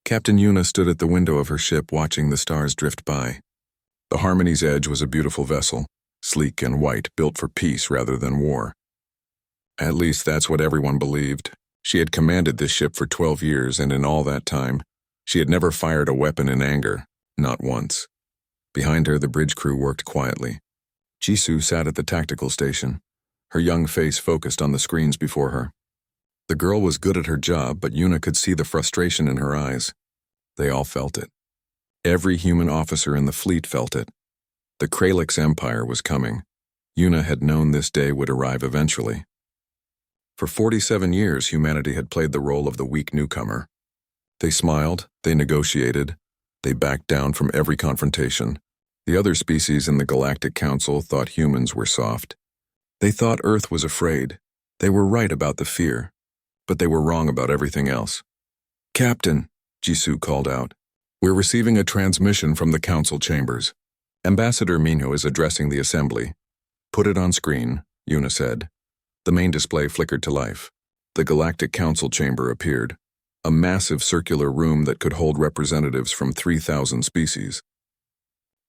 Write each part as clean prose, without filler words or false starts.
Captain Yuna stood at the window of her ship watching the stars drift by. The Harmony's Edge was a beautiful vessel, sleek and white, built for peace rather than war. At least that's what everyone believed. She had commanded this ship for 12 years, and in all that time, she had never fired a weapon in anger, not once. Behind her, the bridge crew worked quietly. Jisoo sat at the tactical station, her young face focused on the screens before her. The girl was good at her job, but Yuna could see the frustration in her eyes. They all felt it. Every human officer in the fleet felt it. The Kralix Empire was coming. Yuna had known this day would arrive eventually. For 47 years, humanity had played the role of the weak newcomer. They smiled, they negotiated, they backed down from every confrontation. The other species in the Galactic Council thought humans were soft. They thought Earth was afraid. They were right about the fear, but they were wrong about everything else. "Captain," Jisoo called out, "we're receiving a transmission from the council chambers. Ambassador Minho is addressing the assembly." "Put it on screen," Yuna said. The main display flickered to life. The Galactic Council chamber appeared, a massive circular room that could hold representatives from 3,000 species.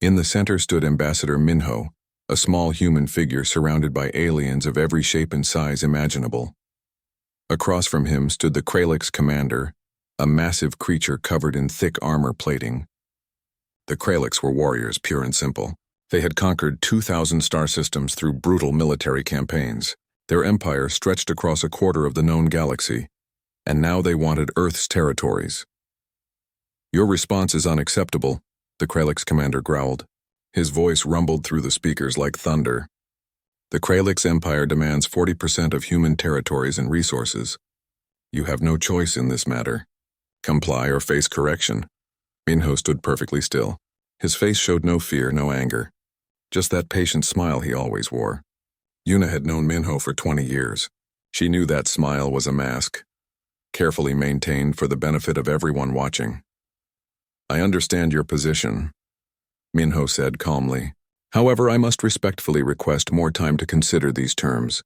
In the center stood Ambassador Minho, a small human figure surrounded by aliens of every shape and size imaginable. Across from him stood the Kralix commander, a massive creature covered in thick armor plating. The Kralix were warriors, pure and simple. They had conquered 2,000 star systems through brutal military campaigns. Their empire stretched across a quarter of the known galaxy, and now they wanted Earth's territories. "Your response is unacceptable," the Kralix commander growled. His voice rumbled through the speakers like thunder. "The Kralix Empire demands 40% of human territories and resources. You have no choice in this matter. Comply or face correction." Minho stood perfectly still. His face showed no fear, no anger. Just that patient smile he always wore. Yuna had known Minho for 20 years. She knew that smile was a mask, carefully maintained for the benefit of everyone watching. "I understand your position," Minho said calmly. "However, I must respectfully request more time to consider these terms.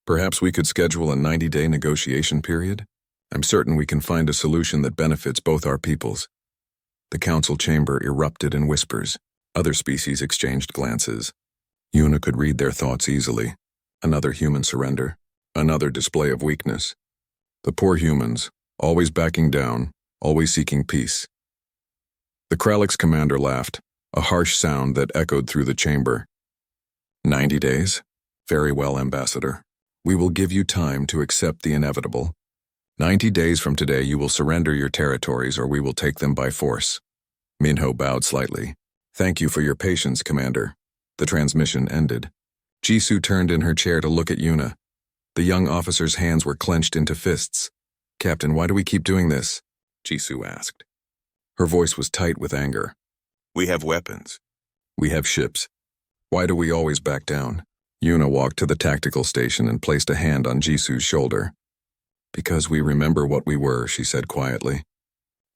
Perhaps we could schedule a 90-day negotiation period? I'm certain we can find a solution that benefits both our peoples." The council chamber erupted in whispers. Other species exchanged glances. Yuna could read their thoughts easily. Another human surrender. Another display of weakness. The poor humans, always backing down, always seeking peace. The Kralix commander laughed, a harsh sound that echoed through the chamber. 90 days? Very well, Ambassador. We will give you time to accept the inevitable. 90 days from today you will surrender your territories or we will take them by force. Minho bowed slightly. "Thank you for your patience, Commander." The transmission ended. Jisoo turned in her chair to look at Yuna. The young officer's hands were clenched into fists. "Captain, why do we keep doing this?" Jisoo asked. Her voice was tight with anger. "We have weapons. We have ships. Why do we always back down?" Yuna walked to the tactical station and placed a hand on Jisoo's shoulder. "Because we remember what we were," she said quietly.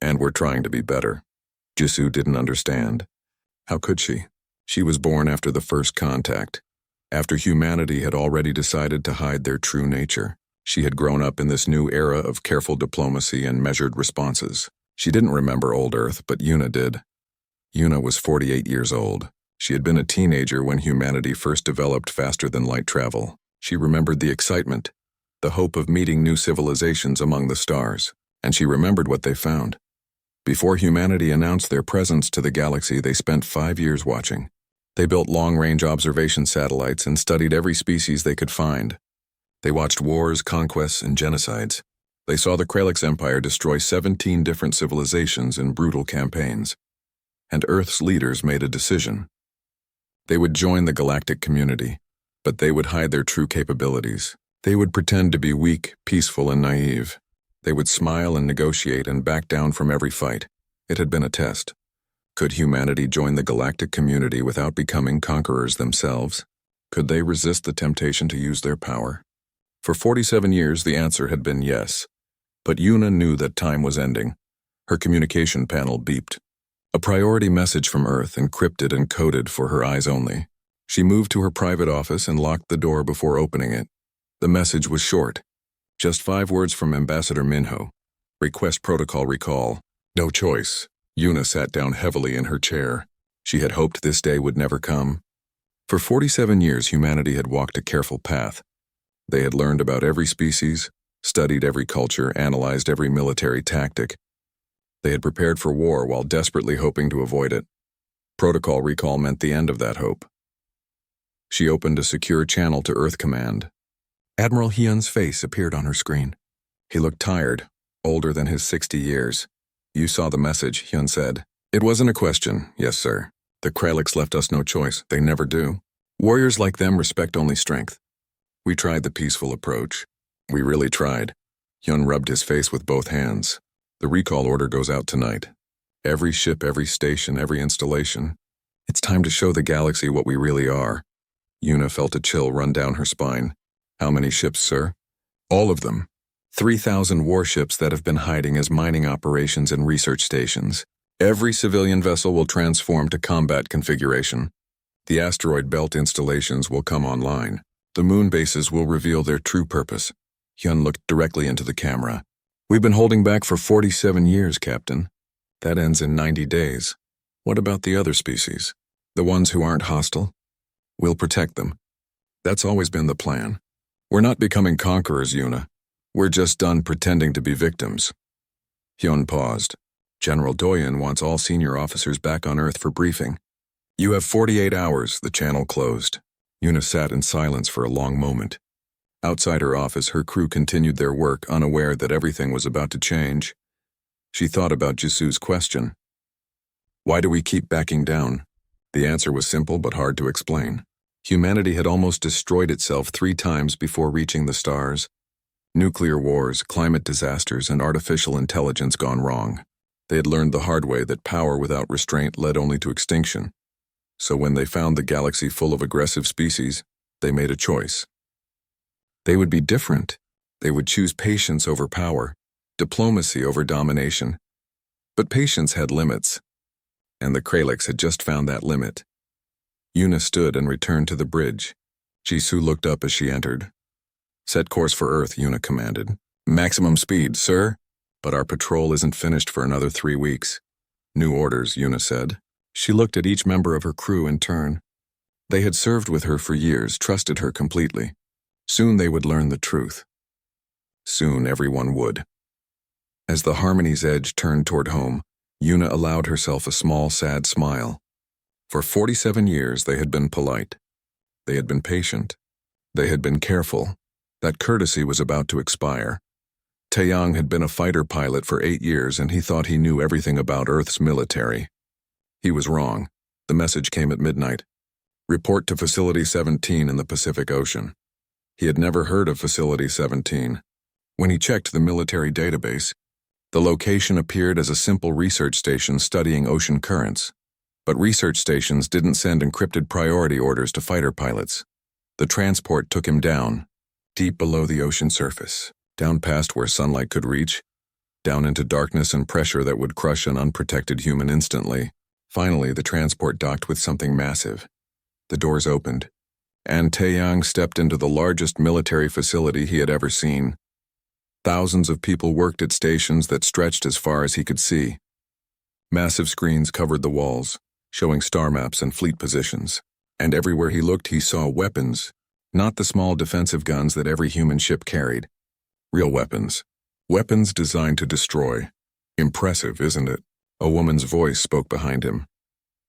"And we're trying to be better." Jisoo didn't understand. How could she? She was born after the first contact, after humanity had already decided to hide their true nature. She had grown up in this new era of careful diplomacy and measured responses. She didn't remember old Earth, but Yuna did. Yuna was 48 years old. She had been a teenager when humanity first developed faster than light travel. She remembered the excitement, the hope of meeting new civilizations among the stars, and she remembered what they found. Before humanity announced their presence to the galaxy, they spent 5 years watching. They built long-range observation satellites and studied every species they could find. They watched wars, conquests, and genocides. They saw the Kralix Empire destroy 17 different civilizations in brutal campaigns. And Earth's leaders made a decision. They would join the galactic community, but they would hide their true capabilities. They would pretend to be weak, peaceful, and naive. They would smile and negotiate and back down from every fight. It had been a test. Could humanity join the galactic community without becoming conquerors themselves? Could they resist the temptation to use their power? For 47 years, the answer had been yes. But Yuna knew that time was ending. Her communication panel beeped. A priority message from Earth, encrypted and coded for her eyes only. She moved to her private office and locked the door before opening it. The message was short. Just 5 words from Ambassador Minho. Request protocol recall. No choice. Yuna sat down heavily in her chair. She had hoped this day would never come. For 47 years, humanity had walked a careful path. They had learned about every species, studied every culture, analyzed every military tactic. They had prepared for war while desperately hoping to avoid it. Protocol recall meant the end of that hope. She opened a secure channel to Earth Command. Admiral Hyun's face appeared on her screen. He looked tired, older than his 60 years. "You saw the message," Hyun said. "It wasn't a question, yes, sir. The Kraliks left us no choice. They never do. Warriors like them respect only strength. We tried the peaceful approach. We really tried." Hyun rubbed his face with both hands. "The recall order goes out tonight. Every ship, every station, every installation. It's time to show the galaxy what we really are." Yuna felt a chill run down her spine. "How many ships, sir?" "All of them. 3,000 warships that have been hiding as mining operations and research stations. Every civilian vessel will transform to combat configuration. The asteroid belt installations will come online. The moon bases will reveal their true purpose." Hyun looked directly into the camera. "We've been holding back for 47 years, Captain. That ends in 90 days. What about the other species? The ones who aren't hostile? We'll protect them. That's always been the plan. We're not becoming conquerors, Yuna. We're just done pretending to be victims." Hyun paused. "General Doyen wants all senior officers back on Earth for briefing. You have 48 hours," the channel closed. Yuna sat in silence for a long moment. Outside her office, her crew continued their work, unaware that everything was about to change. She thought about Jisu's question. Why do we keep backing down? The answer was simple but hard to explain. Humanity had almost destroyed itself 3 times before reaching the stars. Nuclear wars, climate disasters, and artificial intelligence gone wrong. They had learned the hard way that power without restraint led only to extinction. So when they found the galaxy full of aggressive species, they made a choice. They would be different. They would choose patience over power, diplomacy over domination. But patience had limits, and the Kraliks had just found that limit. Yuna stood and returned to the bridge. Jisu looked up as she entered. "Set course for Earth," Yuna commanded. "Maximum speed, sir." "But our patrol isn't finished for another 3 weeks." "New orders," Yuna said. She looked at each member of her crew in turn. They had served with her for years, trusted her completely. Soon they would learn the truth. Soon everyone would. As the Harmony's edge turned toward home, Yuna allowed herself a small, sad smile. For 47 years they had been polite. They had been patient. They had been careful. That courtesy was about to expire. Taeyang had been a fighter pilot for 8 years, and he thought he knew everything about Earth's military. He was wrong. The message came at midnight. "Report to Facility 17 in the Pacific Ocean." He had never heard of Facility 17. When he checked the military database, the location appeared as a simple research station studying ocean currents. But research stations didn't send encrypted priority orders to fighter pilots. The transport took him down, deep below the ocean surface, down past where sunlight could reach, down into darkness and pressure that would crush an unprotected human instantly. Finally, the transport docked with something massive. The doors opened, and Taeyang stepped into the largest military facility he had ever seen. Thousands of people worked at stations that stretched as far as he could see. Massive screens covered the walls, showing star maps and fleet positions. And everywhere he looked, he saw weapons, not the small defensive guns that every human ship carried. Real weapons. Weapons designed to destroy. Impressive, isn't it? A woman's voice spoke behind him.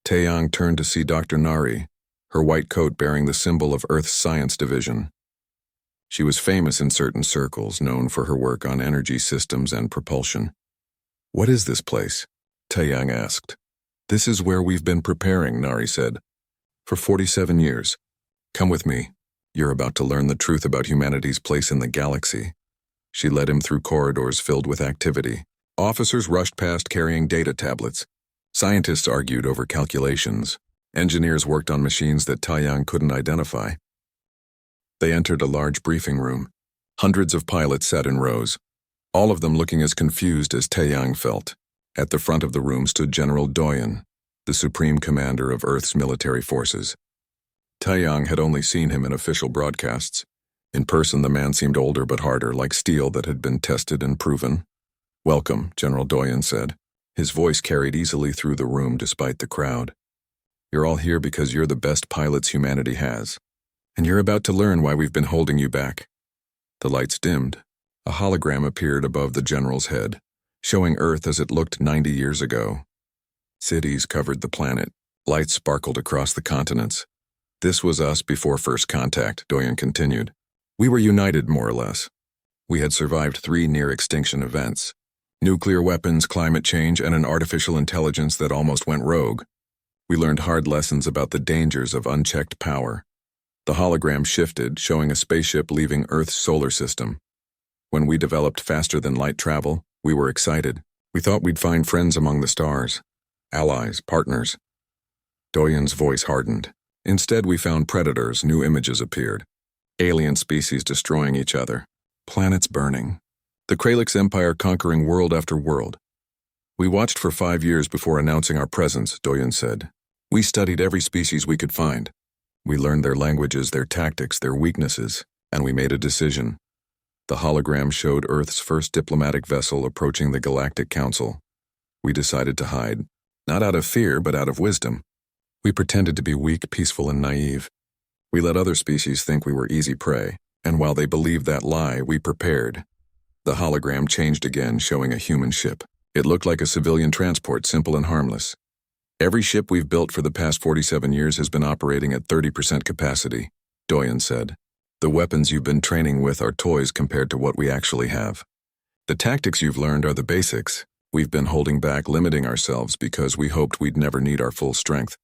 Taeyang turned to see Dr. Nari, her white coat bearing the symbol of Earth's Science Division. She was famous in certain circles, known for her work on energy systems and propulsion. "What is this place?" Taeyang asked. "This is where we've been preparing," Nari said. "For 47 years. Come with me. You're about to learn the truth about humanity's place in the galaxy." She led him through corridors filled with activity. Officers rushed past carrying data tablets. Scientists argued over calculations. Engineers worked on machines that Taeyang couldn't identify. They entered a large briefing room. Hundreds of pilots sat in rows, all of them looking as confused as Taeyang felt. At the front of the room stood General Doyen, the supreme commander of Earth's military forces. Taeyang had only seen him in official broadcasts. In person, the man seemed older but harder, like steel that had been tested and proven. "Welcome," General Doyen said. His voice carried easily through the room despite the crowd. "You're all here because you're the best pilots humanity has. And you're about to learn why we've been holding you back." The lights dimmed. A hologram appeared above the general's head, showing Earth as it looked 90 years ago. Cities covered the planet. Lights sparkled across the continents. "This was us before first contact," Doyen continued. "We were united, more or less. We had survived 3 near-extinction events: nuclear weapons, climate change, and an artificial intelligence that almost went rogue. We learned hard lessons about the dangers of unchecked power." The hologram shifted, showing a spaceship leaving Earth's solar system. "When we developed faster-than-light travel, we were excited. We thought we'd find friends among the stars. Allies, partners." Doyen's voice hardened. "Instead, we found predators. New images appeared. Alien species destroying each other. Planets burning. The Kralix Empire conquering world after world. We watched for 5 years before announcing our presence," Doyen said. "We studied every species we could find. We learned their languages, their tactics, their weaknesses, and we made a decision." The hologram showed Earth's first diplomatic vessel approaching the Galactic Council. "We decided to hide, not out of fear, but out of wisdom. We pretended to be weak, peaceful, and naive. We let other species think we were easy prey, and while they believed that lie, we prepared." The hologram changed again, showing a human ship. It looked like a civilian transport, simple and harmless. "Every ship we've built for the past 47 years has been operating at 30% capacity," Doyen said. "The weapons you've been training with are toys compared to what we actually have. The tactics you've learned are the basics. We've been holding back, limiting ourselves because we hoped we'd never need our full strength."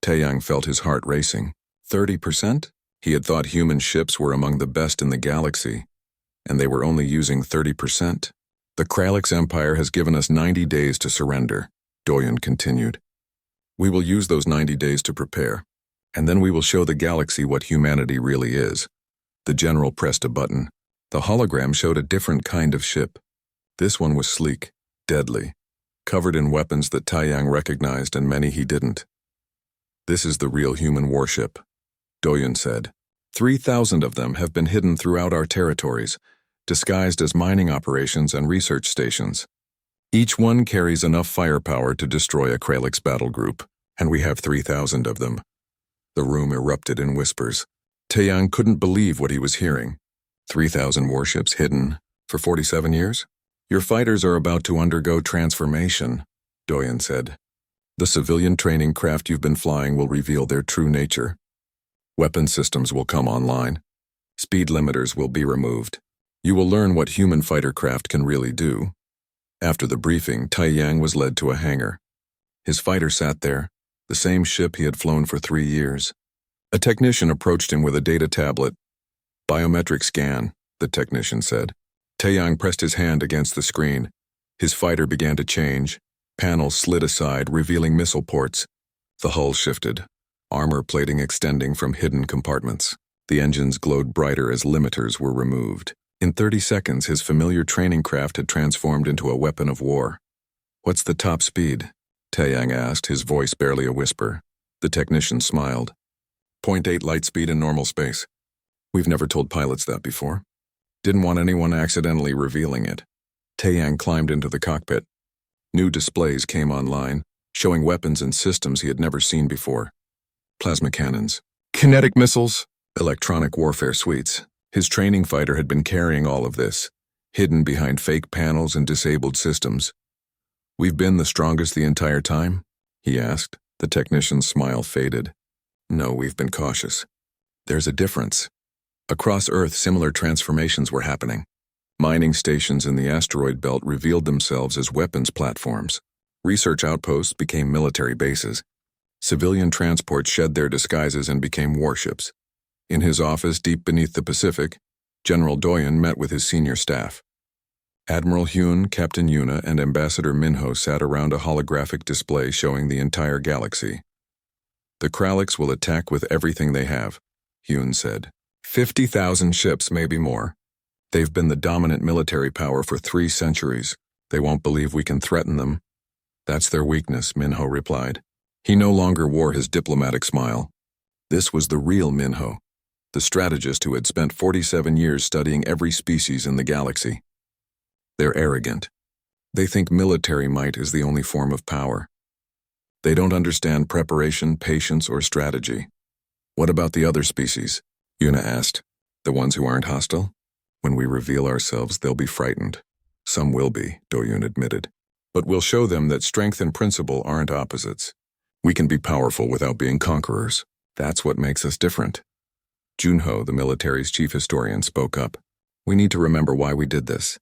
Taeyang felt his heart racing. 30%? He had thought human ships were among the best in the galaxy, and they were only using 30%. "The Kralix Empire has given us 90 days to surrender," Doyen continued. "We will use those 90 days to prepare, and then we will show the galaxy what humanity really is." The general pressed a button. The hologram showed a different kind of ship. This one was sleek, deadly, covered in weapons that Taeyang recognized and many he didn't. "This is the real human warship," Doyen said. 3,000 of them have been hidden throughout our territories, disguised as mining operations and research stations. Each one carries enough firepower to destroy a Kralix battle group, and we have 3,000 of them." The room erupted in whispers. Taeyang couldn't believe what he was hearing. 3,000 warships hidden for 47 years? "Your fighters are about to undergo transformation," Doyen said. "The civilian training craft you've been flying will reveal their true nature. Weapon systems will come online. Speed limiters will be removed. You will learn what human fighter craft can really do." After the briefing, Taeyang was led to a hangar. His fighter sat there, the same ship he had flown for 3 years. A technician approached him with a data tablet. "Biometric scan," the technician said. Taeyang pressed his hand against the screen. His fighter began to change. Panels slid aside, revealing missile ports. The hull shifted, armor plating extending from hidden compartments. The engines glowed brighter as limiters were removed. In 30 seconds, his familiar training craft had transformed into a weapon of war. "What's the top speed?" Taeyang asked, his voice barely a whisper. The technician smiled. "0.8 light speed in normal space. We've never told pilots that before. Didn't want anyone accidentally revealing it." Taeyang climbed into the cockpit. New displays came online, showing weapons and systems he had never seen before. Plasma cannons, kinetic missiles, electronic warfare suites. His training fighter had been carrying all of this, hidden behind fake panels and disabled systems. "We've been the strongest the entire time?" he asked. The technician's smile faded. "No, we've been cautious. There's a difference." Across Earth, similar transformations were happening. Mining stations in the asteroid belt revealed themselves as weapons platforms. Research outposts became military bases. Civilian transports shed their disguises and became warships. In his office deep beneath the Pacific, General Doyen met with his senior staff. Admiral Hyun, Captain Yuna, and Ambassador Minho sat around a holographic display showing the entire galaxy. "The Kralix will attack with everything they have," Hyun said. 50,000 ships, maybe more. They've been the dominant military power for 3 centuries. They won't believe we can threaten them. "That's their weakness," Minho replied. He no longer wore his diplomatic smile. This was the real Minho, the strategist who had spent 47 years studying every species in the galaxy. "They're arrogant. They think military might is the only form of power. They don't understand preparation, patience, or strategy. What about the other species? Yuna asked. The ones who aren't hostile? When we reveal ourselves, they'll be frightened. Some will be, Do-Yun admitted. But we'll show them that strength and principle aren't opposites. We can be powerful without being conquerors. That's what makes us different. Junho, the military's chief historian, spoke up. We need to remember why we did this.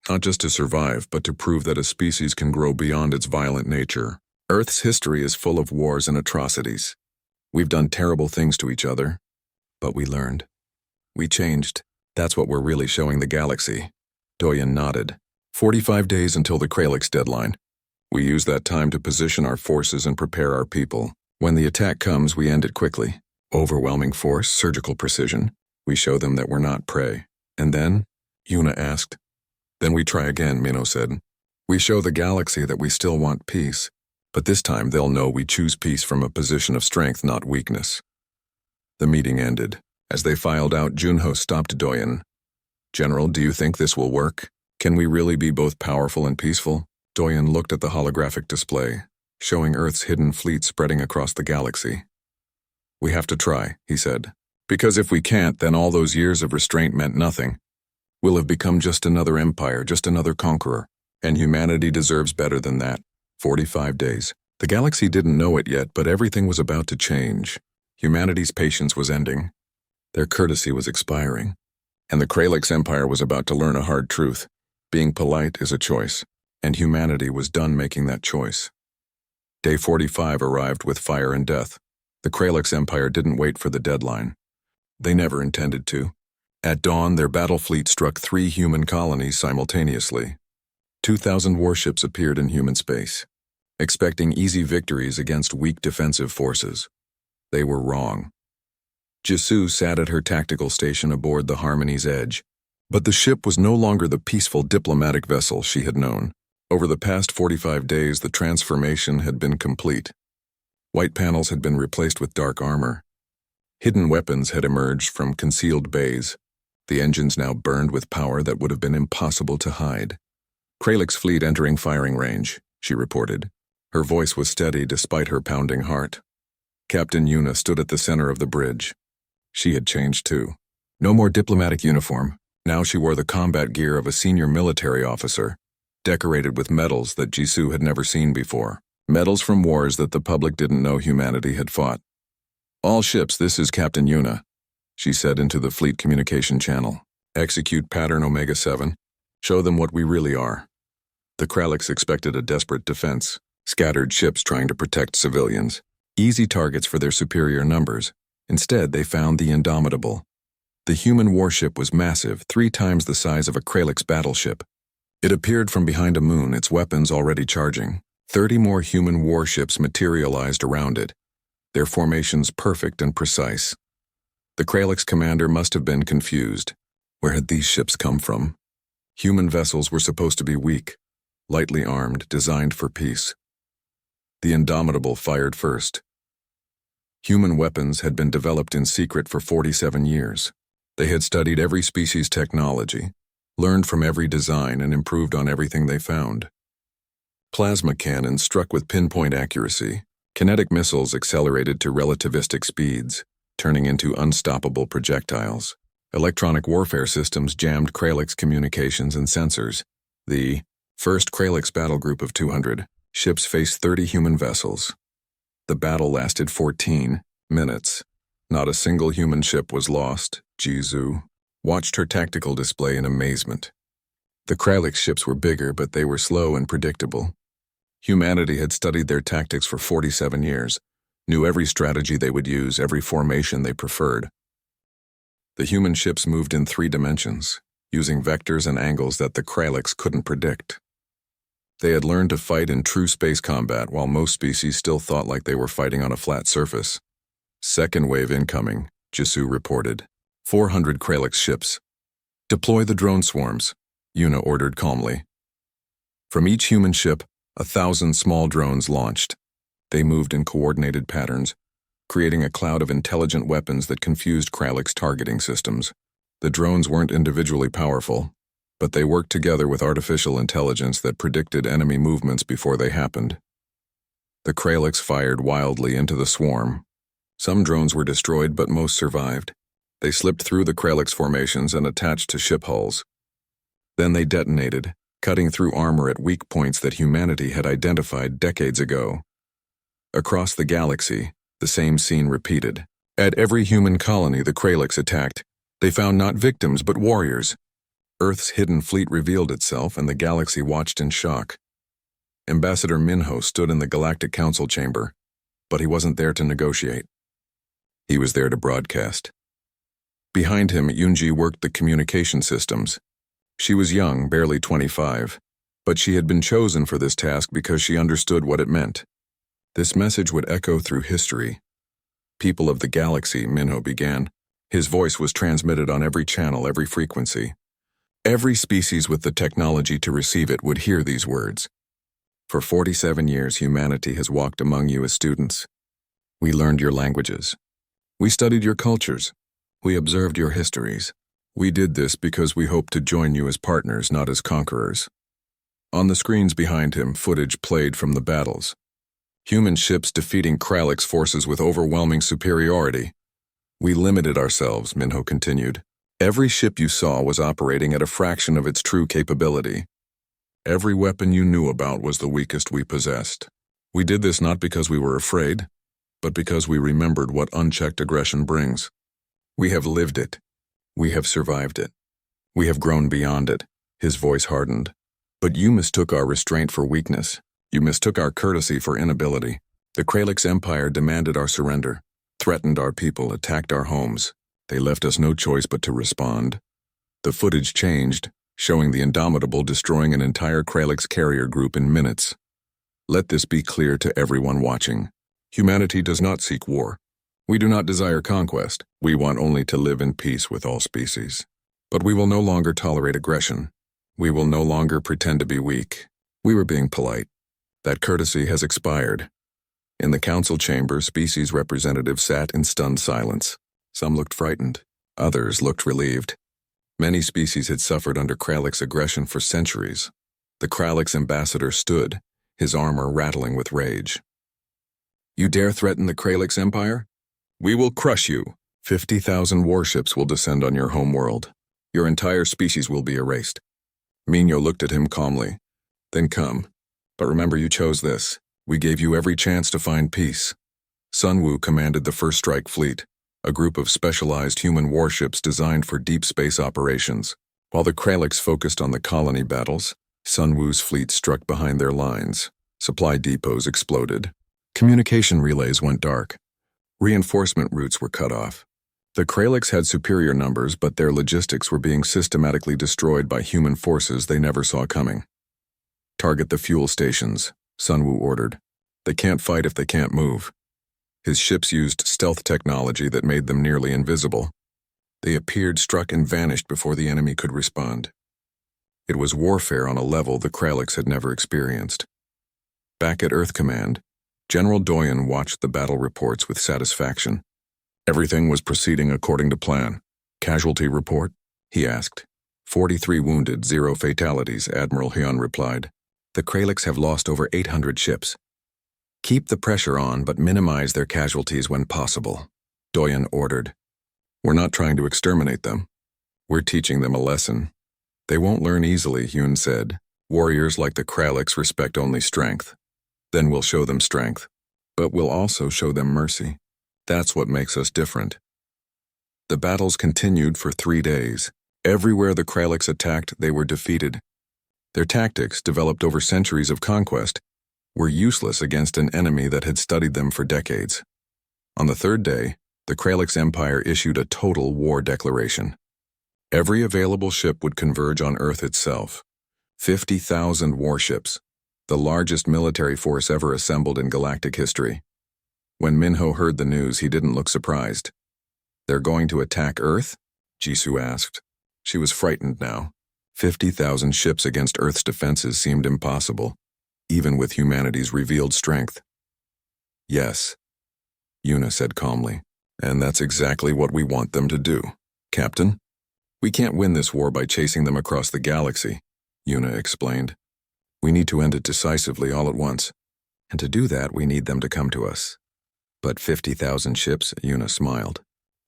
Not just to survive, but to prove that a species can grow beyond its violent nature. Earth's history is full of wars and atrocities. We've done terrible things to each other, but we learned. We changed. That's what we're really showing the galaxy. Do-Yun nodded. 45 days until the Kralix deadline. We use that time to position our forces and prepare our people. When the attack comes, we end it quickly. Overwhelming force, surgical precision. We show them that we're not prey. And then? Yuna asked. Then we try again, Minho said. We show the galaxy that we still want peace. But this time they'll know we choose peace from a position of strength, not weakness. The meeting ended. As they filed out, Junho stopped Do-Yun. General, do you think this will work? Can we really be both powerful and peaceful? Do-Yun looked at the holographic display, showing Earth's hidden fleet spreading across the galaxy. We have to try, he said. Because if we can't, then all those years of restraint meant nothing. We'll have become just another empire, just another conqueror. And humanity deserves better than that. 45 days. The galaxy didn't know it yet, but everything was about to change. Humanity's patience was ending. Their courtesy was expiring. And the Kralix Empire was about to learn a hard truth. Being polite is a choice. And humanity was done making that choice. Day 45 arrived with fire and death. The Kralix Empire didn't wait for the deadline. They never intended to. At dawn, their battle fleet struck 3 human colonies simultaneously. 2,000 warships appeared in human space, expecting easy victories against weak defensive forces. They were wrong. Jisoo sat at her tactical station aboard the Harmony's Edge, but the ship was no longer the peaceful diplomatic vessel she had known. Over the past 45 days, the transformation had been complete. White panels had been replaced with dark armor. Hidden weapons had emerged from concealed bays. The engines now burned with power that would have been impossible to hide. Kralix fleet entering firing range, she reported. Her voice was steady despite her pounding heart. Captain Yuna stood at the center of the bridge. She had changed too. No more diplomatic uniform. Now she wore the combat gear of a senior military officer, decorated with medals that Jisoo had never seen before. Medals from wars that the public didn't know humanity had fought. All ships, this is Captain Yuna, she said into the fleet communication channel. Execute pattern Omega-7. Show them what we really are. The Kralix expected a desperate defense, scattered ships trying to protect civilians, easy targets for their superior numbers. Instead, they found the Indomitable. The human warship was massive, 3 times the size of a Kralix battleship. It appeared from behind a moon, its weapons already charging. 30 more human warships materialized around it, their formations perfect and precise. The Kralix commander must have been confused. Where had these ships come from? Human vessels were supposed to be weak, lightly armed, designed for peace. The Indomitable fired first. Human weapons had been developed in secret for 47 years. They had studied every species' technology, learned from every design, and improved on everything they found. Plasma cannons struck with pinpoint accuracy. Kinetic missiles accelerated to relativistic speeds, turning into unstoppable projectiles. Electronic warfare systems jammed Kralix communications and sensors. The first Kralix battle group of 200 ships faced 30 human vessels. The battle lasted 14 minutes. Not a single human ship was lost. Jisoo watched her tactical display in amazement. The Kralix ships were bigger, but they were slow and predictable. Humanity had studied their tactics for 47 years, knew every strategy they would use, every formation they preferred. The human ships moved in 3 dimensions, using vectors and angles that the Kralix couldn't predict. They had learned to fight in true space combat, while most species still thought like they were fighting on a flat surface. Second wave incoming, Jisoo reported. 400 Kralix ships. Deploy the drone swarms, Yuna ordered calmly. From each human ship, 1,000 small drones launched. They moved in coordinated patterns, creating a cloud of intelligent weapons that confused Kralix targeting systems. The drones weren't individually powerful. but they worked together with artificial intelligence that predicted enemy movements before they happened. The Kralix fired wildly into the swarm. Some drones were destroyed, but most survived. They slipped through the Kralix formations and attached to ship hulls. Then they detonated, cutting through armor at weak points that humanity had identified decades ago. Across the galaxy, the same scene repeated. At every human colony the Kralix attacked, they found not victims but warriors. Earth's hidden fleet revealed itself, and the galaxy watched in shock. Ambassador Minho stood in the Galactic Council chamber, but he wasn't there to negotiate. He was there to broadcast. Behind him, Yunji worked the communication systems. She was young, barely 25, but she had been chosen for this task because she understood what it meant. This message would echo through history. People of the galaxy, Minho began. His voice was transmitted on every channel, every frequency. Every species with the technology to receive it would hear these words. For 47 years, humanity has walked among you as students. We learned your languages. We studied your cultures. We observed your histories. We did this because we hoped to join you as partners, not as conquerors. On the screens behind him, footage played from the battles. Human ships defeating Kralix forces with overwhelming superiority. We limited ourselves, Minho continued. Every ship you saw was operating at a fraction of its true capability. Every weapon you knew about was the weakest we possessed. We did this not because we were afraid, but because we remembered what unchecked aggression brings. We have lived it. We have survived it. We have grown beyond it. His voice hardened. But you mistook our restraint for weakness. You mistook our courtesy for inability. The Kralix Empire demanded our surrender, threatened our people, attacked our homes. They left us no choice but to respond. The footage changed, showing the Indomitable destroying an entire Kralix carrier group in minutes. Let this be clear to everyone watching. Humanity does not seek war. We do not desire conquest. We want only to live in peace with all species. But we will no longer tolerate aggression. We will no longer pretend to be weak. We were being polite. That courtesy has expired. In the council chamber, species representatives sat in stunned silence. Some looked frightened. Others looked relieved. Many species had suffered under Kralix aggression for centuries. The Kralix ambassador stood, his armor rattling with rage. You dare threaten the Kralix Empire? We will crush you. 50,000 warships will descend on your homeworld. Your entire species will be erased. Minho looked at him calmly. Then come. But remember, you chose this. We gave you every chance to find peace. Sunwoo commanded the First Strike Fleet, a group of specialized human warships designed for deep space operations. While the Kralix focused on the colony battles, Sunwoo's fleet struck behind their lines. Supply depots exploded. Communication relays went dark. Reinforcement routes were cut off. The Kralix had superior numbers, but their logistics were being systematically destroyed by human forces they never saw coming. Target the fuel stations, Sunwoo ordered. They can't fight if they can't move. His ships used stealth technology that made them nearly invisible. They appeared, struck, and vanished before the enemy could respond. It was warfare on a level the Kralix had never experienced. Back at Earth Command, General Doyen watched the battle reports with satisfaction. Everything was proceeding according to plan. Casualty report? He asked. 43 wounded, 0 fatalities, Admiral Hyun replied. The Kralix have lost over 800 ships. Keep the pressure on, but minimize their casualties when possible, Doyen ordered. We're not trying to exterminate them. We're teaching them a lesson. They won't learn easily, Hyun said. Warriors like the Kralix respect only strength. Then we'll show them strength. But we'll also show them mercy. That's what makes us different. The battles continued for 3 days. Everywhere the Kralix attacked, they were defeated. Their tactics, developed over centuries of conquest, were useless against an enemy that had studied them for decades. On the 3rd day, the Kralix Empire issued a total war declaration. Every available ship would converge on Earth itself. 50,000 warships, the largest military force ever assembled in galactic history. When Minho heard the news, he didn't look surprised. They're going to attack Earth? Jisoo asked. She was frightened now. 50,000 ships against Earth's defenses seemed impossible, even with humanity's revealed strength. Yes, Yuna said calmly, and that's exactly what we want them to do. Captain? We can't win this war by chasing them across the galaxy, Yuna explained. We need to end it decisively all at once. And to do that, we need them to come to us. But 50,000 ships, Yuna smiled.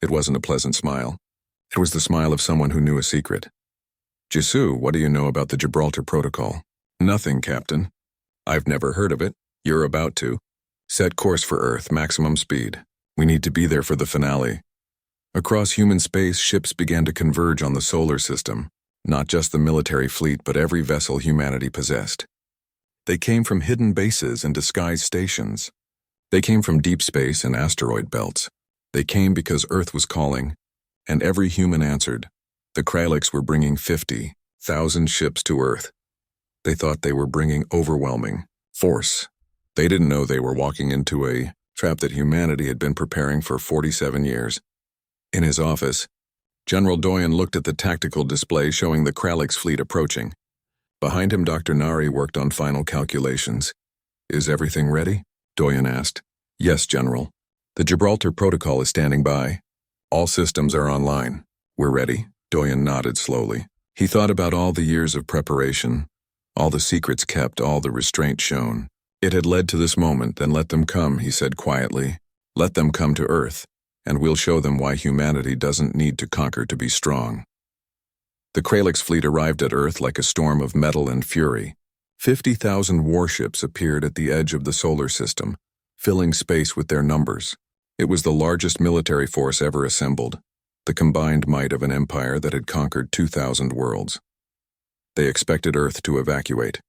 It wasn't a pleasant smile. It was the smile of someone who knew a secret. Jisoo, what do you know about the Gibraltar Protocol? Nothing, Captain. I've never heard of it. You're about to. Set course for Earth, maximum speed. We need to be there for the finale. Across human space, ships began to converge on the solar system. Not just the military fleet, but every vessel humanity possessed. They came from hidden bases and disguised stations. They came from deep space and asteroid belts. They came because Earth was calling, and every human answered. The Kraliks were bringing 50,000 ships to Earth. They thought they were bringing overwhelming force. They didn't know they were walking into a trap that humanity had been preparing for 47 years. In his office, General Doyen looked at the tactical display showing the Kraliks fleet approaching. Behind him, Dr. Nari worked on final calculations. Is everything ready? Doyen asked. Yes, General. The Gibraltar Protocol is standing by. All systems are online. We're ready. Doyen nodded slowly. He thought about all the years of preparation, all the secrets kept, all the restraint shown. It had led to this moment, then let them come, he said quietly. Let them come to Earth, and we'll show them why humanity doesn't need to conquer to be strong. The Kraliks fleet arrived at Earth like a storm of metal and fury. 50,000 warships appeared at the edge of the solar system, filling space with their numbers. It was the largest military force ever assembled, the combined might of an empire that had conquered 2,000 worlds. They expected Earth to evacuate.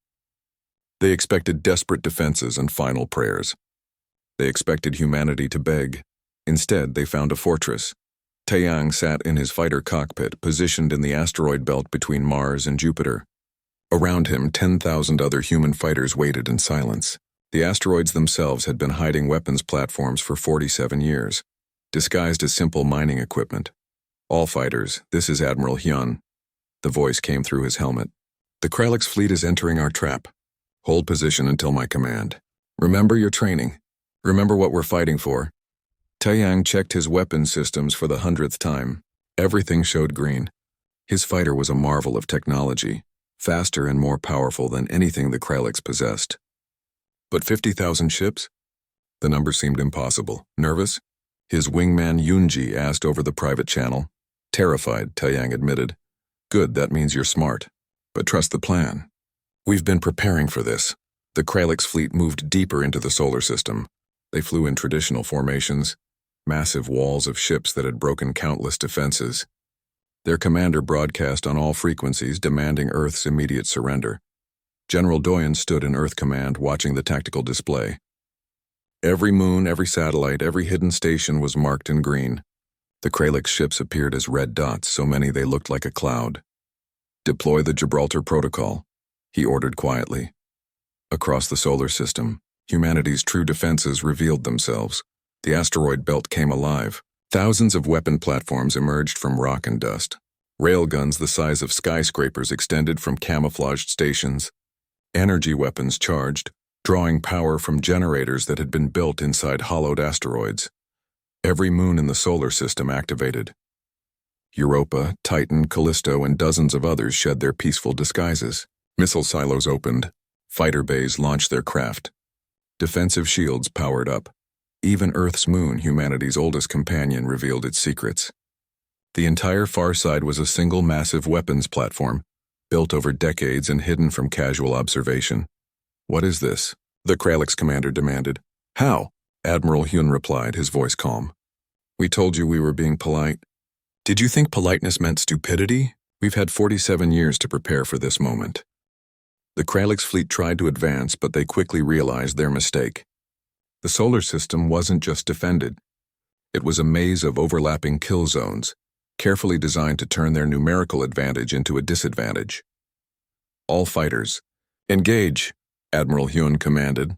They expected desperate defenses and final prayers. They expected humanity to beg. Instead, they found a fortress. Taeyang sat in his fighter cockpit, positioned in the asteroid belt between Mars and Jupiter. Around him, 10,000 other human fighters waited in silence. The asteroids themselves had been hiding weapons platforms for 47 years, disguised as simple mining equipment. All fighters, this is Admiral Hyun. The voice came through his helmet. The Kraliks fleet is entering our trap. Hold position until my command. Remember your training. Remember what we're fighting for. Taeyang checked his weapon systems for the 100th time. Everything showed green. His fighter was a marvel of technology, faster and more powerful than anything the Kraliks possessed. But 50,000 ships? The number seemed impossible. Nervous? His wingman Yunji asked over the private channel. Terrified, Taeyang admitted. Good, that means you're smart. But trust the plan. We've been preparing for this. The Kraliks fleet moved deeper into the solar system. They flew in traditional formations, massive walls of ships that had broken countless defenses. Their commander broadcast on all frequencies, demanding Earth's immediate surrender. General Doyen stood in Earth Command, watching the tactical display. Every moon, every satellite, every hidden station was marked in green. The Kraliks ships appeared as red dots, so many they looked like a cloud. Deploy the Gibraltar Protocol, he ordered quietly. Across the solar system, humanity's true defenses revealed themselves. The asteroid belt came alive. Thousands of weapon platforms emerged from rock and dust. Railguns the size of skyscrapers extended from camouflaged stations. Energy weapons charged, drawing power from generators that had been built inside hollowed asteroids. Every moon in the solar system activated. Europa, Titan, Callisto, and dozens of others shed their peaceful disguises. Missile silos opened. Fighter bays launched their craft. Defensive shields powered up. Even Earth's moon, humanity's oldest companion, revealed its secrets. The entire far side was a single massive weapons platform, built over decades and hidden from casual observation. What is this? The Kraliks commander demanded. How? Admiral Hyun replied, his voice calm. We told you we were being polite. Did you think politeness meant stupidity? We've had 47 years to prepare for this moment. The Kraliks fleet tried to advance, but they quickly realized their mistake. The solar system wasn't just defended. It was a maze of overlapping kill zones, carefully designed to turn their numerical advantage into a disadvantage. All fighters, engage, Admiral Hyun commanded.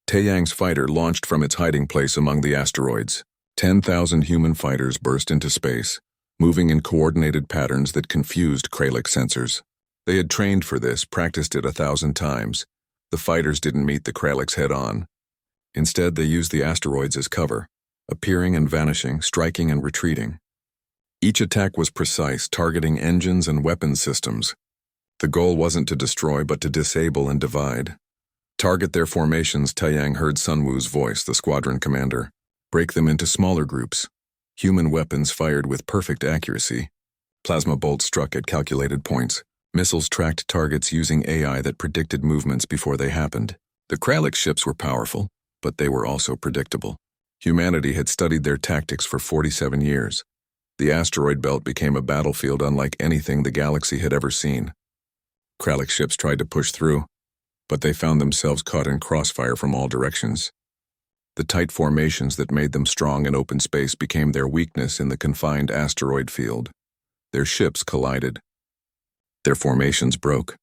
Taeyang's fighter launched from its hiding place among the asteroids. 10,000 human fighters burst into space, moving in coordinated patterns that confused Kralik sensors. They had trained for this, practiced it 1,000 times. The fighters didn't meet the Kraliks head-on. Instead, they used the asteroids as cover, appearing and vanishing, striking and retreating. Each attack was precise, targeting engines and weapons systems. The goal wasn't to destroy, but to disable and divide. Target their formations, Taiyang heard Sun Wu's voice, the squadron commander. Break them into smaller groups. Human weapons fired with perfect accuracy. Plasma bolts struck at calculated points. Missiles tracked targets using AI that predicted movements before they happened. The Kralix ships were powerful, but they were also predictable. Humanity had studied their tactics for 47 years. The asteroid belt became a battlefield unlike anything the galaxy had ever seen. Kralix ships tried to push through, but they found themselves caught in crossfire from all directions. The tight formations that made them strong in open space became their weakness in the confined asteroid field. Their ships collided. Their formations broke.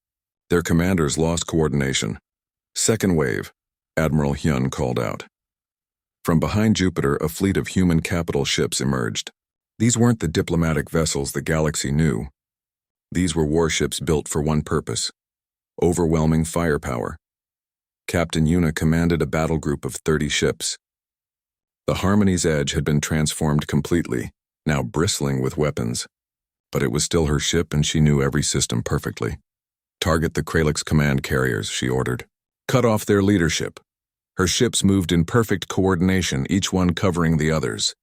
Their commanders lost coordination. Second wave, Admiral Hyun called out. From behind Jupiter, a fleet of human capital ships emerged. These weren't the diplomatic vessels the galaxy knew. These were warships built for one purpose: overwhelming firepower. Captain Yuna commanded a battle group of 30 ships. The Harmony's Edge had been transformed completely, now bristling with weapons. But it was still her ship and she knew every system perfectly. Target the Kralix command carriers, she ordered. Cut off their leadership. Her ships moved in perfect coordination, each one covering the others.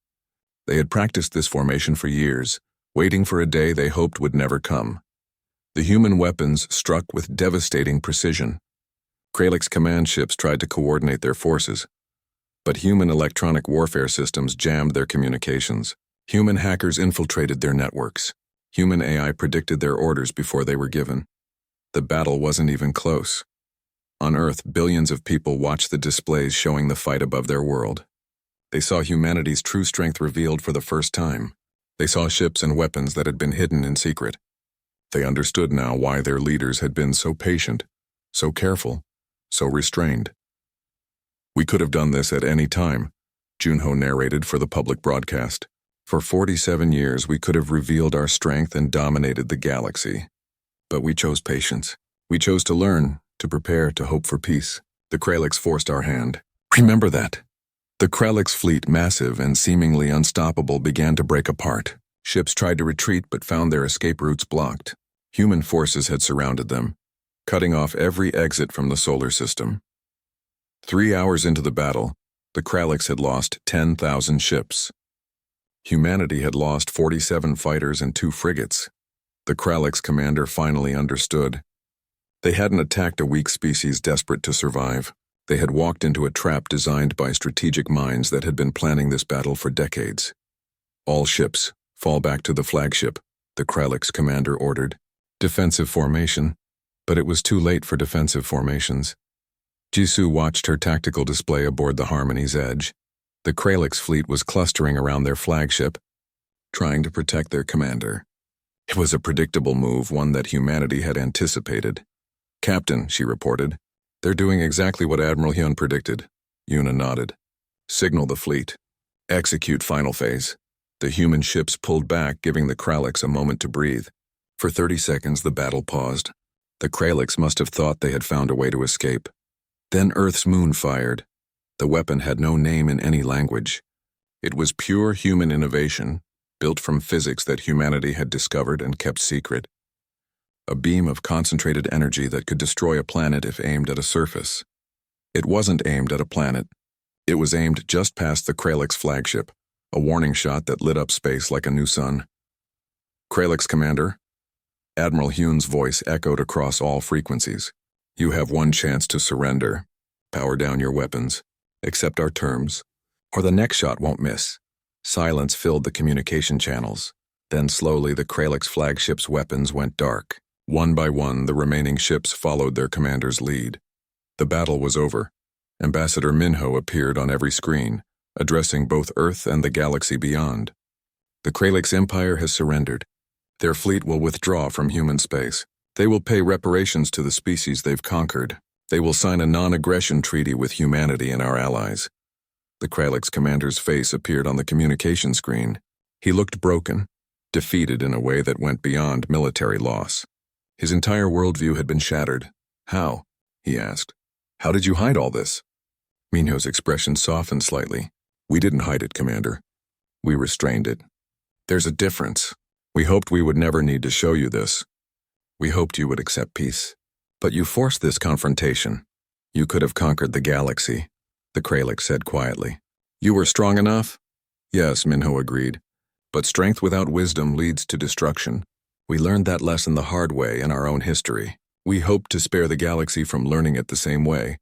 They had practiced this formation for years, waiting for a day they hoped would never come. The human weapons struck with devastating precision. Kralix command ships tried to coordinate their forces, but human electronic warfare systems jammed their communications. Human hackers infiltrated their networks. Human AI predicted their orders before they were given. The battle wasn't even close. On Earth, billions of people watched the displays showing the fight above their world. They saw humanity's true strength revealed for the first time. They saw ships and weapons that had been hidden in secret. They understood now why their leaders had been so patient, so careful, so restrained. We could have done this at any time, Junho narrated for the public broadcast. For 47 years, we could have revealed our strength and dominated the galaxy. But we chose patience. We chose to learn, to prepare, to hope for peace. The Kralix forced our hand. Remember that. The Kralix fleet, massive and seemingly unstoppable, began to break apart. Ships tried to retreat but found their escape routes blocked. Human forces had surrounded them, cutting off every exit from the solar system. 3 hours into the battle, the Kralix had lost 10,000 ships. Humanity had lost 47 fighters and 2 frigates. The Kralix commander finally understood. They hadn't attacked a weak species desperate to survive. They had walked into a trap designed by strategic minds that had been planning this battle for decades. All ships, fall back to the flagship, the Kralix commander ordered. Defensive formation, but it was too late for defensive formations. Jisoo watched her tactical display aboard the Harmony's Edge. The Kralix fleet was clustering around their flagship, trying to protect their commander. It was a predictable move, one that humanity had anticipated. Captain, she reported, they're doing exactly what Admiral Hyun predicted. Yuna nodded. Signal the fleet. Execute final phase. The human ships pulled back, giving the Kralix a moment to breathe. For 30 seconds, the battle paused. The Kralix must have thought they had found a way to escape. Then Earth's moon fired. The weapon had no name in any language. It was pure human innovation, built from physics that humanity had discovered and kept secret. A beam of concentrated energy that could destroy a planet if aimed at a surface. It wasn't aimed at a planet. It was aimed just past the Kralix flagship, a warning shot that lit up space like a new sun. Kralix Commander, Admiral Hyun's voice echoed across all frequencies. You have one chance to surrender. Power down your weapons. Accept our terms, or the next shot won't miss. Silence filled the communication channels. Then slowly the Kralix flagship's weapons went dark. One by one, the remaining ships followed their commander's lead. The battle was over. Ambassador Minho appeared on every screen, addressing both Earth and the galaxy beyond. The Kralix Empire has surrendered. Their fleet will withdraw from human space. They will pay reparations to the species they've conquered. They will sign a non-aggression treaty with humanity and our allies. The Kralix commander's face appeared on the communication screen. He looked broken, defeated in a way that went beyond military loss. His entire worldview had been shattered. How? He asked. How did you hide all this? Minho's expression softened slightly. We didn't hide it, Commander. We restrained it. There's a difference. We hoped we would never need to show you this. We hoped you would accept peace. But you forced this confrontation. You could have conquered the galaxy, the Kralix said quietly. You were strong enough? Yes, Minho agreed. But strength without wisdom leads to destruction. We learned that lesson the hard way in our own history. We hoped to spare the galaxy from learning it the same way.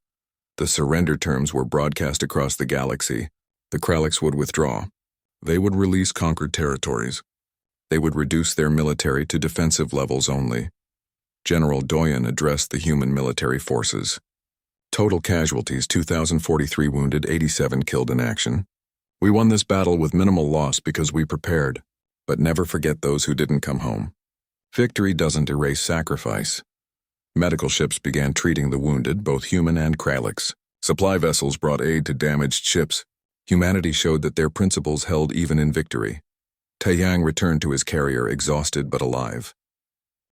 The surrender terms were broadcast across the galaxy. The Kralix would withdraw. They would release conquered territories. They would reduce their military to defensive levels only. General Doyen addressed the human military forces. Total casualties 2,043 wounded, 87 killed in action. We won this battle with minimal loss because we prepared, but never forget those who didn't come home. Victory doesn't erase sacrifice. Medical ships began treating the wounded, both human and Kralix. Supply vessels brought aid to damaged ships. Humanity showed that their principles held even in victory. Taiyang returned to his carrier exhausted but alive.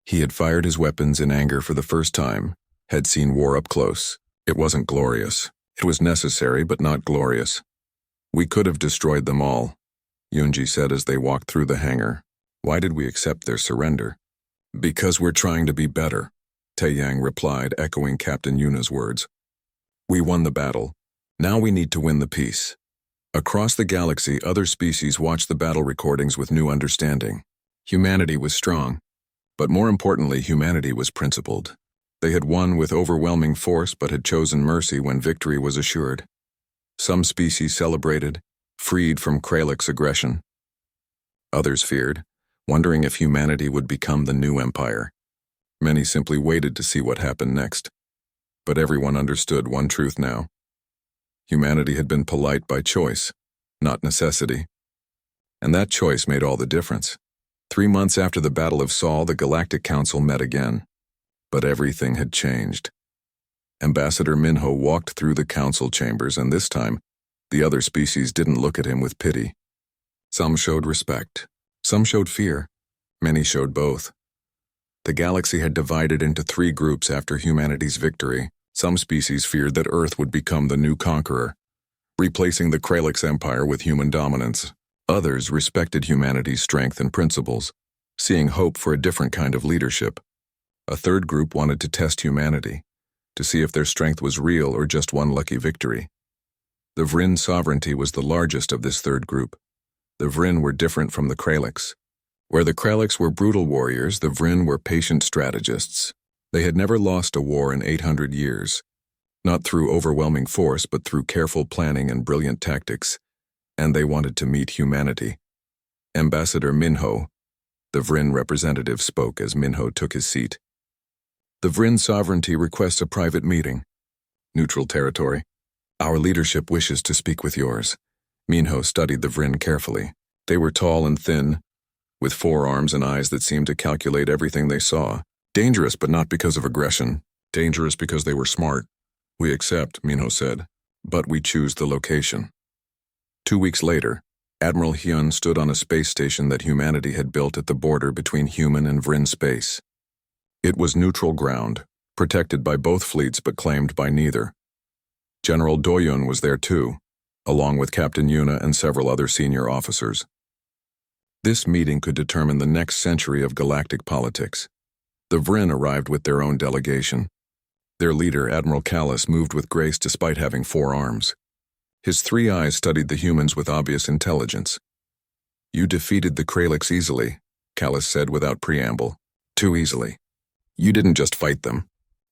He had fired his weapons in anger for the first time, had seen war up close. It wasn't glorious. It was necessary but not glorious. We could have destroyed them all, Yunji said as they walked through the hangar. Why did we accept their surrender? Because we're trying to be better, Taiyang replied, echoing Captain Yuna's words. We won the battle. Now we need to win the peace. Across the galaxy, other species watched the battle recordings with new understanding. Humanity was strong. But more importantly, humanity was principled. They had won with overwhelming force but had chosen mercy when victory was assured. Some species celebrated, freed from Kralix aggression. Others feared, wondering if humanity would become the new empire. Many simply waited to see what happened next. But everyone understood one truth now. Humanity had been polite by choice, not necessity. And that choice made all the difference. 3 months after the Battle of Sol, the Galactic Council met again. But everything had changed. Ambassador Minho walked through the council chambers, and this time, the other species didn't look at him with pity. Some showed respect. Some showed fear. Many showed both. The galaxy had divided into 3 groups after humanity's victory. Some species feared that Earth would become the new conqueror, replacing the Kralix Empire with human dominance. Others respected humanity's strength and principles, seeing hope for a different kind of leadership. A third group wanted to test humanity, to see if their strength was real or just one lucky victory. The Vryn sovereignty was the largest of this third group. The Vryn were different from the Kralix. Where the Kralix were brutal warriors, the Vryn were patient strategists. They had never lost a war in 800 years, not through overwhelming force but through careful planning and brilliant tactics. And they wanted to meet humanity. Ambassador Minho, the Vryn representative, spoke as Minho took his seat. The Vryn sovereignty requests a private meeting. Neutral territory. Our leadership wishes to speak with yours. Minho studied the Vryn carefully. They were tall and thin, with 4 arms and eyes that seemed to calculate everything they saw. Dangerous, but not because of aggression. Dangerous because they were smart. We accept, Minho said, but we choose the location. 2 weeks later, Admiral Hyun stood on a space station that humanity had built at the border between human and Vryn space. It was neutral ground, protected by both fleets but claimed by neither. General Doyen was there too, along with Captain Yuna and several other senior officers. This meeting could determine the next century of galactic politics. The Vryn arrived with their own delegation. Their leader, Admiral Callus, moved with grace despite having 4 arms. His 3 eyes studied the humans with obvious intelligence. You defeated the Kralix easily, Callus said without preamble. Too easily. You didn't just fight them.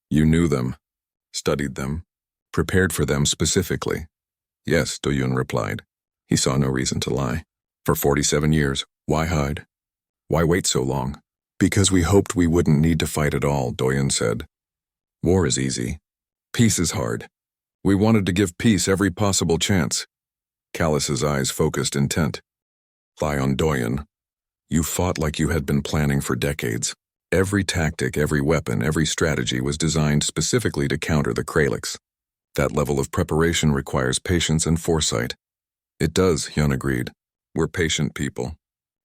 You knew them, studied them, prepared for them specifically. Yes, Doyun replied. He saw no reason to lie. For 47 years, why hide? Why wait so long? Because we hoped we wouldn't need to fight at all, Doyen said. War is easy. Peace is hard. We wanted to give peace every possible chance. Callus's eyes focused intent. Lie on Doyen. You fought like you had been planning for decades. Every tactic, every weapon, every strategy was designed specifically to counter the Kralix. That level of preparation requires patience and foresight. It does, Hyun agreed. We're patient people.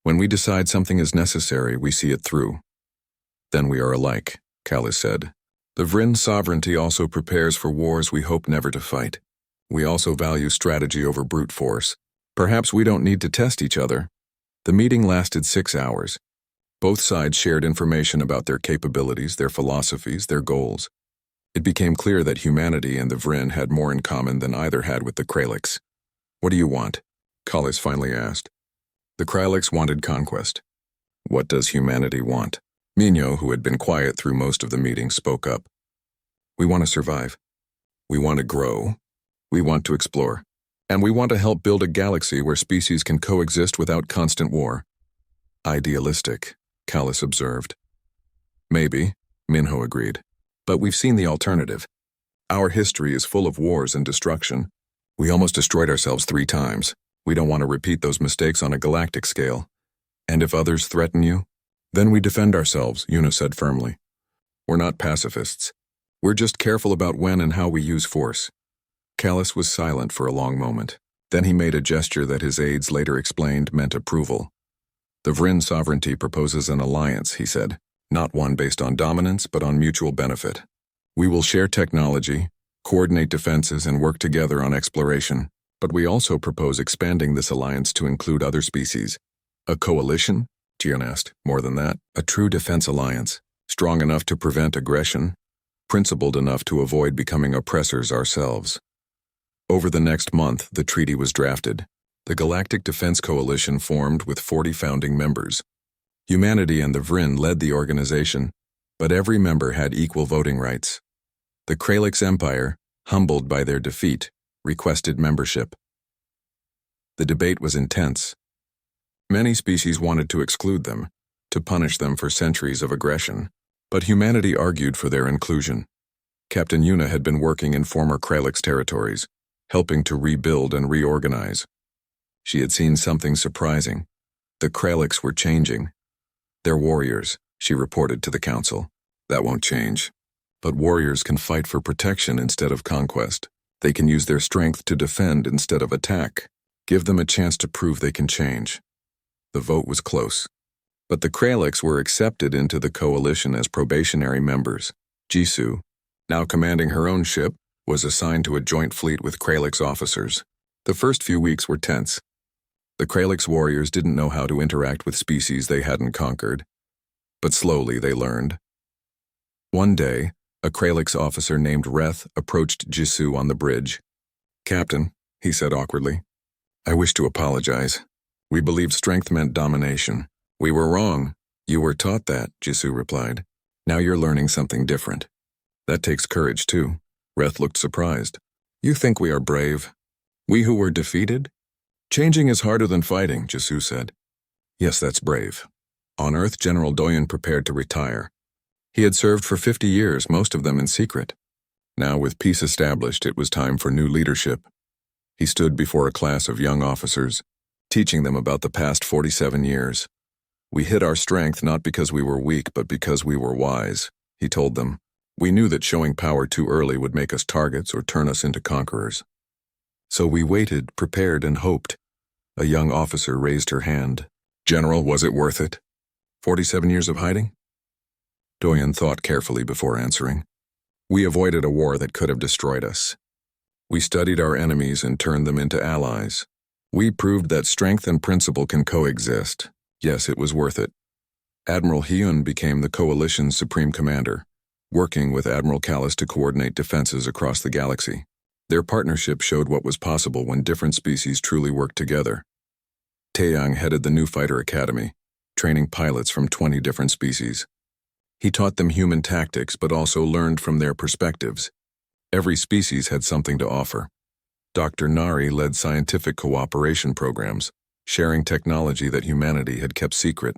When we decide something is necessary, we see it through. Then we are alike, Callus said. The Vryn sovereignty also prepares for wars we hope never to fight. We also value strategy over brute force. Perhaps we don't need to test each other. The meeting lasted 6 hours. Both sides shared information about their capabilities, their philosophies, their goals. It became clear that humanity and the Vryn had more in common than either had with the Kraliks. "What do you want?" Kallis finally asked. The Kraliks wanted conquest. What does humanity want? Minho, who had been quiet through most of the meeting, spoke up. "We want to survive. We want to grow. We want to explore. And we want to help build a galaxy where species can coexist without constant war." "Idealistic," Kallis observed. "Maybe," Minho agreed. "But we've seen the alternative. Our history is full of wars and destruction. We almost destroyed ourselves 3 times. We don't want to repeat those mistakes on a galactic scale. And if others threaten you, then we defend ourselves," Yuna said firmly. "We're not pacifists. We're just careful about when and how we use force." Kallis was silent for a long moment. Then he made a gesture that his aides later explained meant approval. "The Vryn sovereignty proposes an alliance," he said, "not one based on dominance, but on mutual benefit. We will share technology, coordinate defenses, and work together on exploration. But we also propose expanding this alliance to include other species." "A coalition?" Tian asked. "More than that, a true defense alliance, strong enough to prevent aggression, principled enough to avoid becoming oppressors ourselves." Over the next month, the treaty was drafted. The Galactic Defense Coalition formed with 40 founding members. Humanity and the Vryn led the organization, but every member had equal voting rights. The Kraliks Empire, humbled by their defeat, requested membership. The debate was intense. Many species wanted to exclude them, to punish them for centuries of aggression, but humanity argued for their inclusion. Captain Yuna had been working in former Kraliks territories, helping to rebuild and reorganize. She had seen something surprising. The Kraliks were changing. "They're warriors," she reported to the council. "That won't change. But warriors can fight for protection instead of conquest. They can use their strength to defend instead of attack. Give them a chance to prove they can change." The vote was close. But the Kraliks were accepted into the coalition as probationary members. Jisoo, now commanding her own ship, was assigned to a joint fleet with Kraliks officers. The first few weeks were tense. The Kraliks warriors didn't know how to interact with species they hadn't conquered. But slowly they learned. One day, a Kraliks officer named Reth approached Jisoo on the bridge. "Captain," he said awkwardly, "I wish to apologize. We believed strength meant domination. We were wrong." "You were taught that," Jisoo replied. "Now you're learning something different. That takes courage, too." Reth looked surprised. "You think we are brave? We who were defeated?" "Changing is harder than fighting," Jisoo said. "Yes, that's brave." On Earth, General Doyen prepared to retire. He had served for 50 years, most of them in secret. Now, with peace established, it was time for new leadership. He stood before a class of young officers, teaching them about the past 47 years. "We hid our strength not because we were weak, but because we were wise," he told them. "We knew that showing power too early would make us targets or turn us into conquerors. So we waited, prepared, and hoped." A young officer raised her hand. "General, was it worth it? 47 years of hiding?" Doyen thought carefully before answering. "We avoided a war that could have destroyed us. We studied our enemies and turned them into allies. We proved that strength and principle can coexist. Yes, it was worth it." Admiral Hyun became the coalition's supreme commander, working with Admiral Kallis to coordinate defenses across the galaxy. Their partnership showed what was possible when different species truly worked together. Taeyang headed the new fighter academy, training pilots from 20 different species. He taught them human tactics but also learned from their perspectives. Every species had something to offer. Dr. Nari led scientific cooperation programs, sharing technology that humanity had kept secret.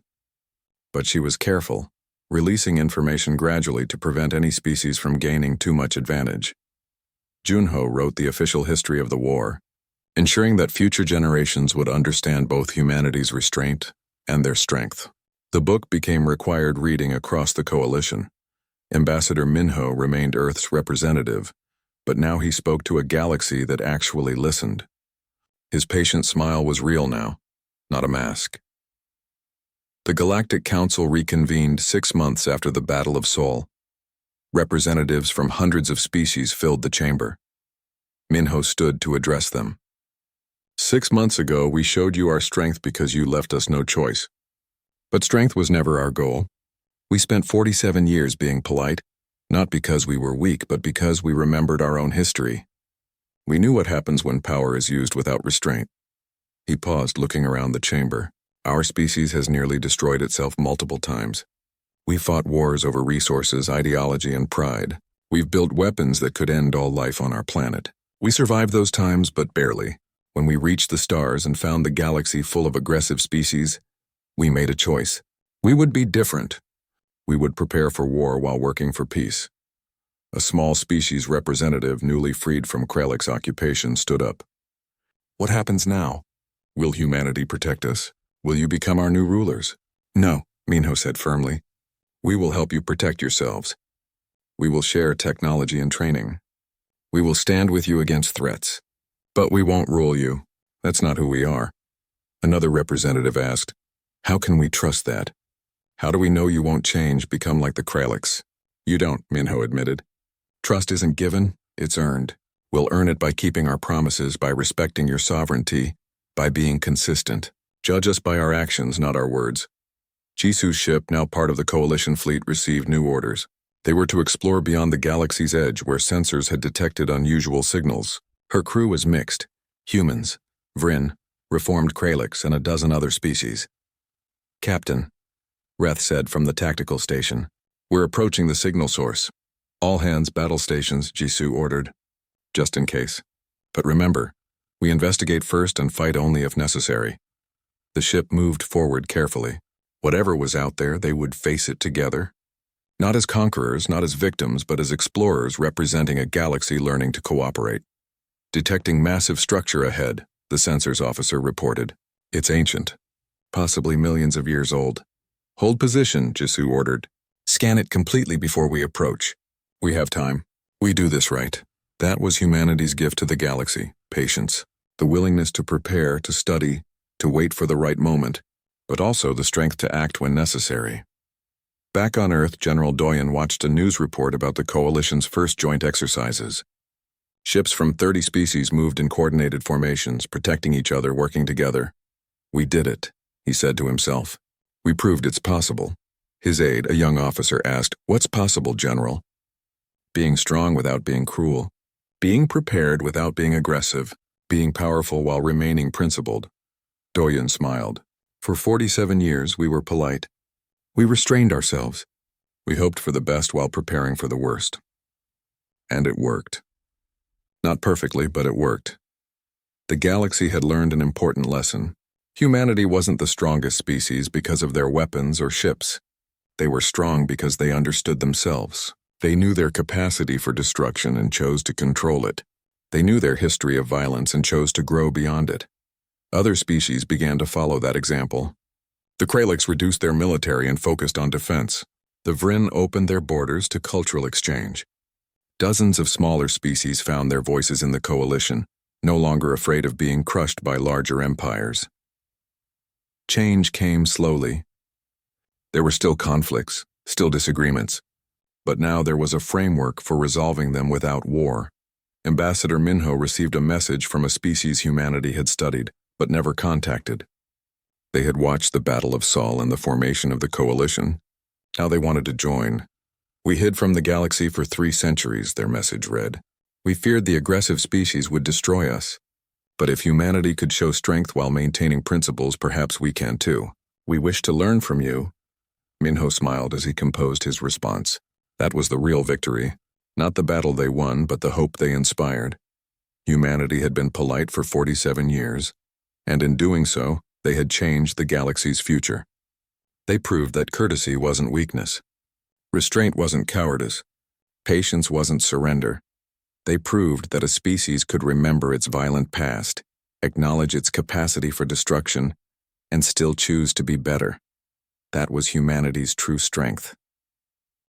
But she was careful, releasing information gradually to prevent any species from gaining too much advantage. Junho wrote the official history of the war, ensuring that future generations would understand both humanity's restraint and their strength. The book became required reading across the coalition. Ambassador Minho remained Earth's representative, but now he spoke to a galaxy that actually listened. His patient smile was real now, not a mask. The Galactic Council reconvened 6 months after the Battle of Sol. Representatives from hundreds of species filled the chamber. Minho stood to address them. 6 months ago, we showed you our strength because you left us no choice. But strength was never our goal. We spent 47 years being polite, not because we were weak, but because we remembered our own history. We knew what happens when power is used without restraint. He paused, looking around the chamber. Our species has nearly destroyed itself multiple times. We fought wars over resources, ideology, and pride. We've built weapons that could end all life on our planet. We survived those times, but barely. When we reached the stars and found the galaxy full of aggressive species, we made a choice. We would be different. We would prepare for war while working for peace. A small species representative, newly freed from Krallick's occupation, stood up. What happens now? Will humanity protect us? Will you become our new rulers? No, Minho said firmly. We will help you protect yourselves. We will share technology and training. We will stand with you against threats. But we won't rule you. That's not who we are. Another representative asked, how can we trust that? How do we know you won't change, become like the Krallicks? You don't, Minho admitted. Trust isn't given, it's earned. We'll earn it by keeping our promises, by respecting your sovereignty, by being consistent. Judge us by our actions, not our words. Jisu's ship, now part of the Coalition fleet, received new orders. They were to explore beyond the galaxy's edge where sensors had detected unusual signals. Her crew was mixed. Humans, Vryn, reformed Krallicks, and a dozen other species. Captain, Reth said from the tactical station, we're approaching the signal source. All hands battle stations, Jisu ordered. Just in case. But remember, we investigate first and fight only if necessary. The ship moved forward carefully. Whatever was out there, they would face it together. Not as conquerors, not as victims, but as explorers representing a galaxy learning to cooperate. Detecting massive structure ahead, the sensors officer reported. It's ancient. Possibly millions of years old. Hold position, Jisu ordered. Scan it completely before we approach. We have time. We do this right. That was humanity's gift to the galaxy, patience. The willingness to prepare, to study, to wait for the right moment, but also the strength to act when necessary. Back on Earth, General Doyen watched a news report about the Coalition's first joint exercises. Ships from 30 species moved in coordinated formations, protecting each other, working together. We did it, he said to himself. We proved it's possible. His aide, a young officer, asked, what's possible, General? Being strong without being cruel. Being prepared without being aggressive. Being powerful while remaining principled. Doyen smiled. For 47 years, we were polite. We restrained ourselves. We hoped for the best while preparing for the worst. And it worked. Not perfectly, but it worked. The galaxy had learned an important lesson. Humanity wasn't the strongest species because of their weapons or ships. They were strong because they understood themselves. They knew their capacity for destruction and chose to control it. They knew their history of violence and chose to grow beyond it. Other species began to follow that example. The Krallicks reduced their military and focused on defense. The Vryn opened their borders to cultural exchange. Dozens of smaller species found their voices in the Coalition, no longer afraid of being crushed by larger empires. Change came slowly. There were still conflicts, still disagreements, but now there was a framework for resolving them without war. Ambassador Minho received a message from a species humanity had studied, but never contacted. They had watched the Battle of Sol and the formation of the Coalition. Now they wanted to join. We hid from the galaxy for 3 centuries, their message read. We feared the aggressive species would destroy us. But if humanity could show strength while maintaining principles, perhaps we can too. We wish to learn from you. Minho smiled as he composed his response. That was the real victory. Not the battle they won, but the hope they inspired. Humanity had been polite for 47 years, and in doing so, they had changed the galaxy's future. They proved that courtesy wasn't weakness. Restraint wasn't cowardice. Patience wasn't surrender. They proved that a species could remember its violent past, acknowledge its capacity for destruction, and still choose to be better. That was humanity's true strength.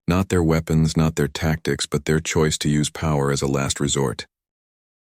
Not their weapons, not their tactics, but their choice to use power as a last resort.